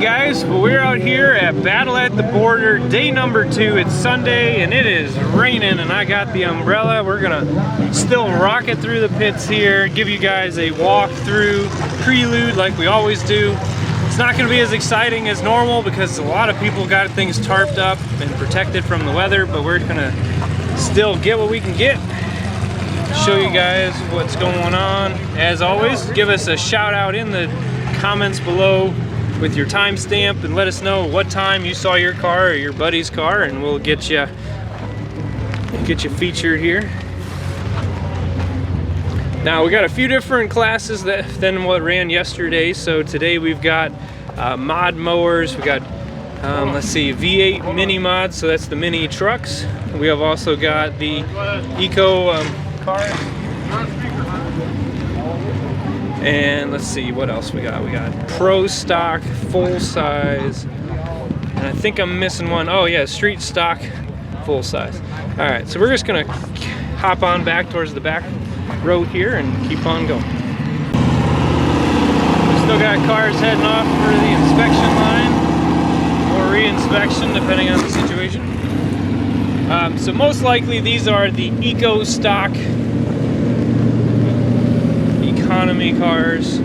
guys, well, we're out here at Battle at the Border, day number 2. It's Sunday and it is raining and I got the umbrella. We're gonna still rock it through the pits here, give you guys a walk through Prelude like we always do. It's not gonna be as exciting as normal because a lot of people got things tarped up and protected from the weather, but we're gonna still get what we can get. Show you guys what's going on. As always, give us a shout out in the comments below with your timestamp and let us know what time you saw your car or your buddy's car, and we'll get you featured here. Now we got a few different classes than what ran yesterday. So today we've got mod mowers. We got let's see, V8 mini mods. So that's the mini trucks. We have also got the eco cars. And let's see what else we got. We got pro stock, full size, and I think I'm missing one. Oh yeah, street stock, full size. All right, so we're just gonna hop on back towards the back road here and keep on going. We still got cars heading off for the inspection line or re-inspection, depending on the situation. So most likely these are the eco stock economy cars.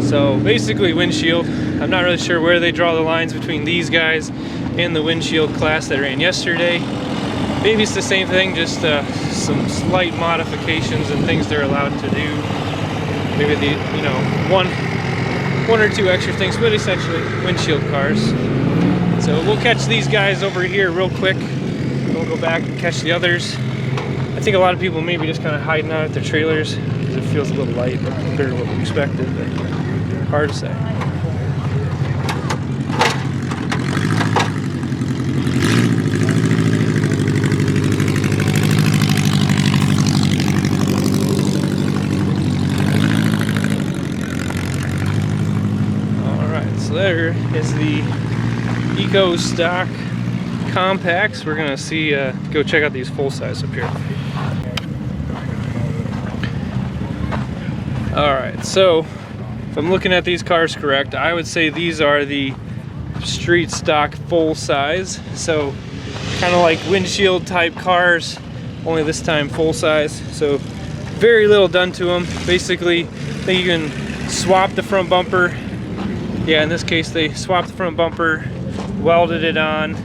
So basically windshield. I'm not really sure where they draw the lines between these guys and the windshield class that ran yesterday. Maybe it's the same thing, just some slight modifications and things they're allowed to do. Maybe the one or two extra things, but essentially windshield cars. So we'll catch these guys over here real quick. We'll go back and catch the others. I think a lot of people maybe just kind of hiding out at their trailers because it feels a little light compared to what we expected, but hard to say. Alright, so there is the Eco Stock Compacts. We're gonna see, go check out these full size up here. Alright, so if I'm looking at these cars correct, I would say these are the street stock full size. So kind of like windshield type cars, only this time full size. So very little done to them. Basically, I think you can swap the front bumper. Yeah, in this case they swapped the front bumper, welded it on,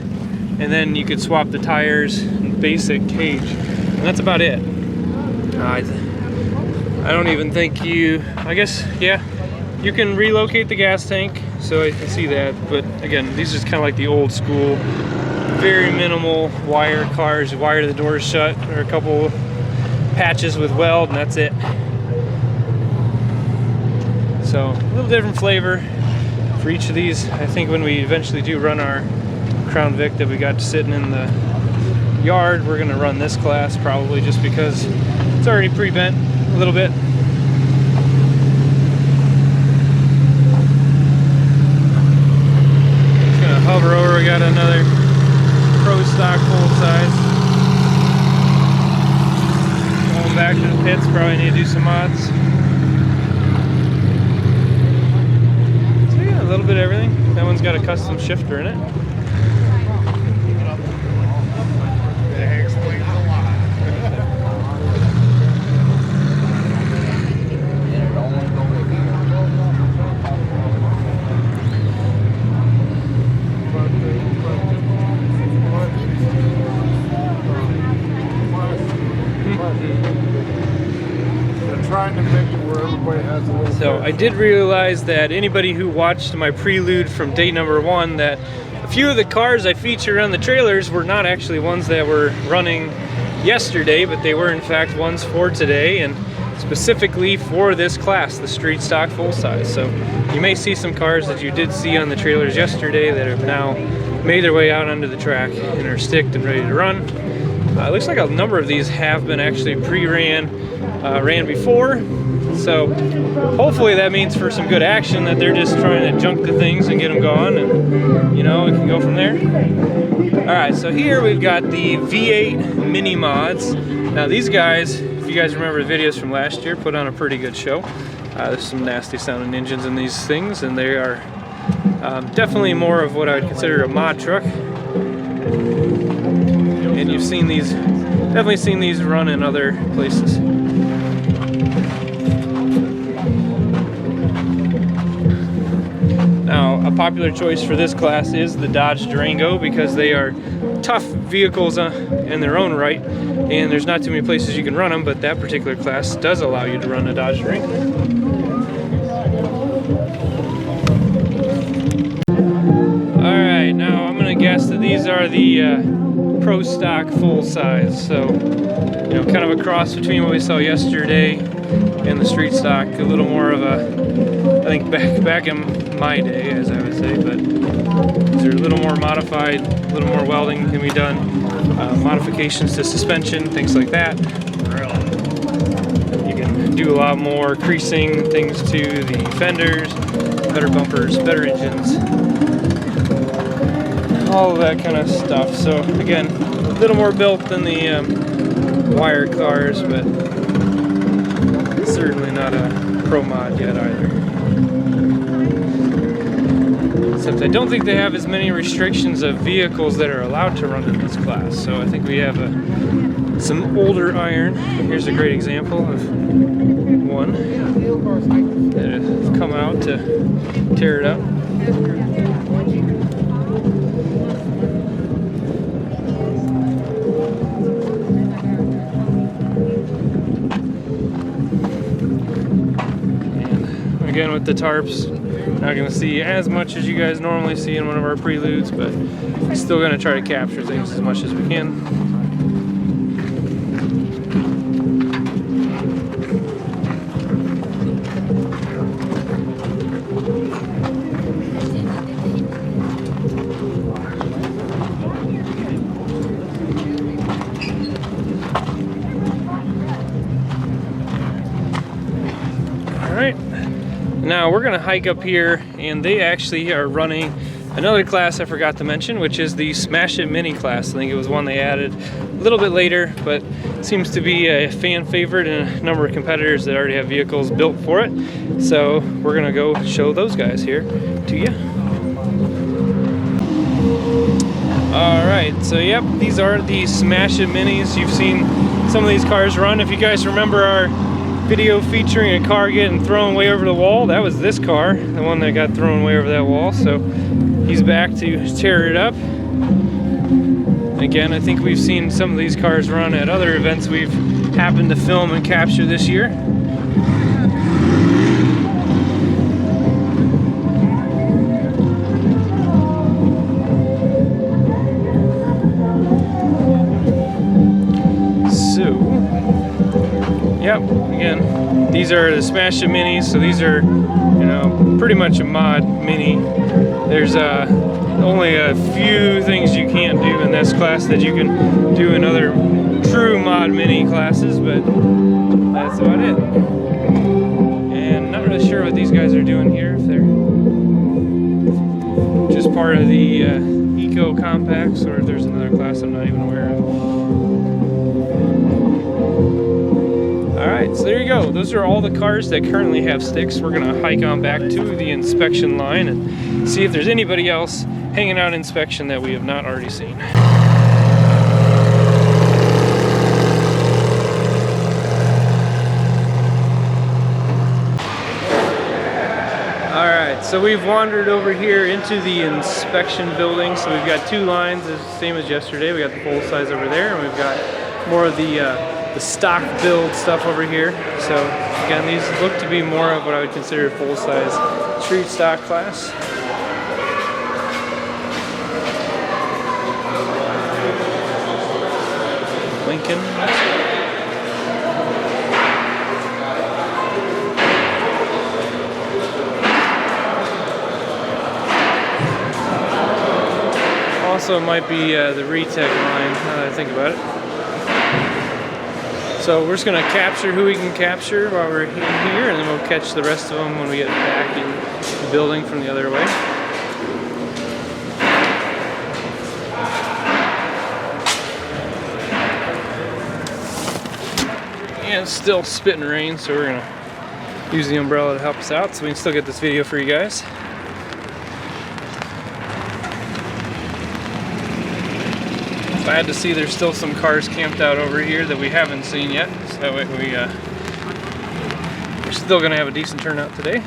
and then you could swap the tires and basic cage. And that's about it. I don't even think I guess, yeah, you can relocate the gas tank, so I can see that. But again, these are just kind of like the old school, very minimal wire cars. You wire the doors shut, or a couple patches with weld, and that's it. So a little different flavor for each of these. I think when we eventually do run our Crown Vic that we got sitting in the yard, we're gonna run this class probably, just because it's already pre-bent a little bit. Just gonna hover over. We got another pro stock full size. Going back to the pits, probably need to do some mods. So yeah, a little bit of everything. That one's got a custom shifter in it. Trying to make it where everybody has a little So I did realize that anybody who watched my Prelude from day number 1, that a few of the cars I featured on the trailers were not actually ones that were running yesterday, but they were in fact ones for today, and specifically for this class, the street stock full size. So you may see some cars that you did see on the trailers yesterday that have now made their way out onto the track and are sticked and ready to run. It looks like a number of these have been actually ran before, so hopefully that means for some good action that they're just trying to junk the things and get them going, and we can go from there. Alright, so here we've got the V8 mini mods. Now these guys, if you guys remember the videos from last year, put on a pretty good show. There's some nasty sounding engines in these things, and they are Definitely more of what I would consider a mod truck. And you've seen these, definitely seen these run in other places. Now, a popular choice for this class is the Dodge Durango because they are tough vehicles in their own right, and there's not too many places you can run them, but that particular class does allow you to run a Dodge Durango. Alright, now I'm going to guess that these are the Pro Stock full size, so you know, kind of a cross between what we saw yesterday and the Street Stock, a little more of a, I think back in my day, as I would say, but these are a little more modified, a little more welding can be done, modifications to suspension, things like that. You can do a lot more creasing, things to the fenders, better bumpers, better engines, all of that kind of stuff. So again, a little more built than the wire cars, but certainly not a pro mod yet either. Except I don't think they have as many restrictions of vehicles that are allowed to run in this class. So I think we have some older iron. Here's a great example of one that have come out to tear it up. And again with the tarps, not going to see as much as you guys normally see in one of our Preludes, but still going to try to capture things as much as we can. Alright. Now we're going to hike up here, and they actually are running another class I forgot to mention, which is the Smash It Mini class. I think it was one they added a little bit later, but seems to be a fan favorite and a number of competitors that already have vehicles built for it. So we're going to go show those guys here to you. Alright, so yep, these are the Smash It Minis. You've seen some of these cars run. If you guys remember our video featuring a car getting thrown way over the wall, that was this car, the one that got thrown way over that wall. So he's back to tear it up. Again, I think we've seen some of these cars run at other events we've happened to film and capture this year. Yep, again, these are the Smash It Minis, so these are, you know, pretty much a mod mini. There's only a few things you can't do in this class that you can do in other true mod mini classes, but that's about it. And not really sure what these guys are doing here, if they're just part of the Eco Compacts, or if there's another class I'm not even aware of. Alright, so there you go. Those are all the cars that currently have sticks. We're going to hike on back to the inspection line and see if there's anybody else hanging out inspection that we have not already seen. Alright, so we've wandered over here into the inspection building. So we've got two lines, the same as yesterday. We got the full size over there, and we've got more of the stock build stuff over here. So again, these look to be more of what I would consider full-size street stock class. Lincoln. Also might be the Retech line, now that I think about it. So we're just going to capture who we can capture while we're here, and then we'll catch the rest of them when we get back in the building from the other way. And it's still spitting rain, so we're going to use the umbrella to help us out so we can still get this video for you guys. Glad to see there's still some cars camped out over here that we haven't seen yet. So that way we're still gonna have a decent turnout today.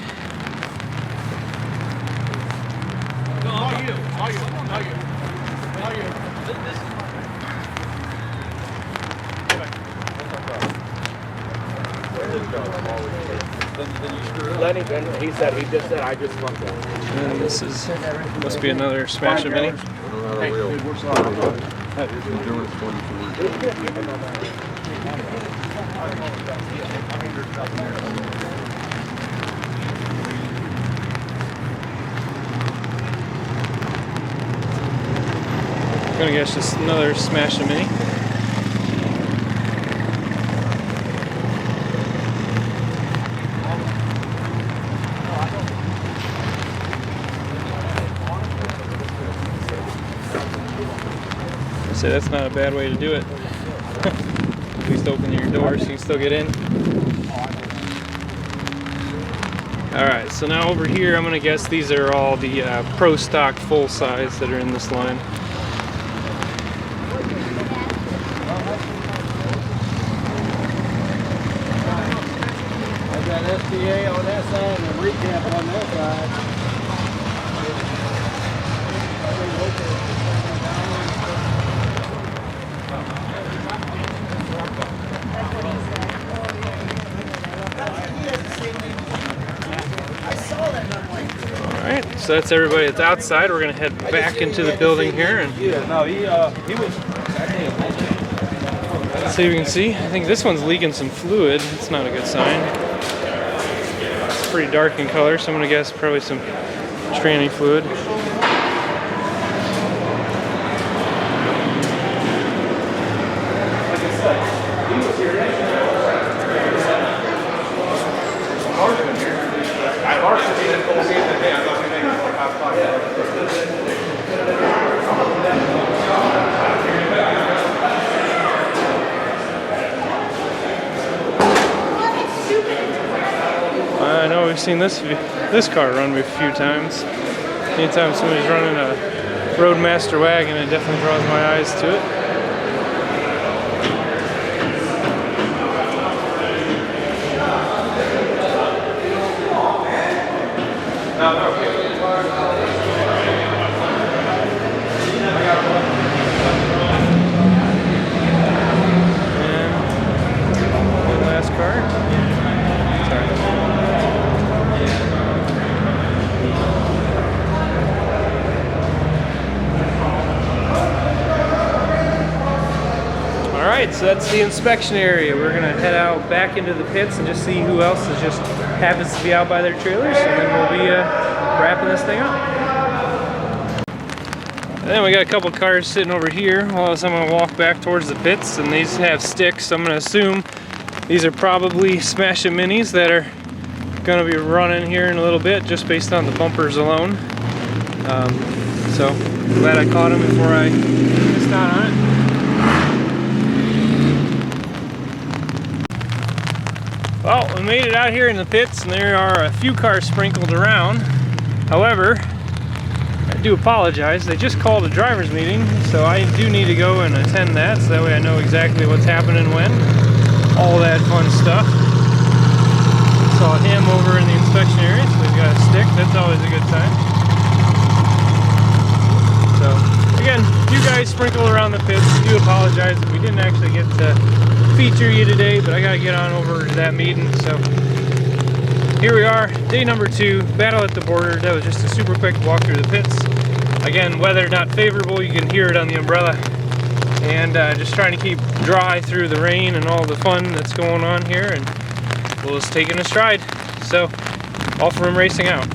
Lenny, he said, he just said, I just fucked up. And this is, must be another Smash a Mini. I'm gonna guess just another Smash a Mini. So that's not a bad way to do it. At least open your door so you can still get in. Alright, so now over here I'm gonna guess these are all the Pro Stock full size that are in this line. I've got SPA on that side and a recap on that side. Alright, so that's everybody that's outside. We're going to head back into the building here and Yeah, no, he was. see if we can see. I think this one's leaking some fluid. That's not a good sign. It's pretty dark in color, so I'm going to guess probably some tranny fluid. I know we've seen this car run a few times. Anytime somebody's running a Roadmaster wagon, it definitely draws my eyes to it. And one last car. Alright, so that's the inspection area. We're going to head out back into the pits and just see who else is just happens to be out by their trailers, and then we'll be wrapping this thing up. And then we got a couple cars sitting over here. Well, so I'm going to walk back towards the pits, and these have sticks. So I'm going to assume these are probably Smash a Minis that are going to be running here in a little bit, just based on the bumpers alone. So glad I caught them before I missed out on it. Well, we made it out here in the pits, and there are a few cars sprinkled around. However, I do apologize. They just called a driver's meeting, so I do need to go and attend that, so that way I know exactly what's happening when. All that fun stuff. Saw him over in the inspection area, so he's got a stick. That's always a good time. So, again, you guys sprinkled around the pits. I do apologize if we didn't actually get to feature you today, but I gotta get on over to that meeting. So here we are, day number 2, battle at the border. That was just a super quick walk through the pits. Again, weather not favorable, you can hear it on the umbrella, and just trying to keep dry through the rain and all the fun that's going on here, and we'll just take it in a stride. So, All For Him Racing out.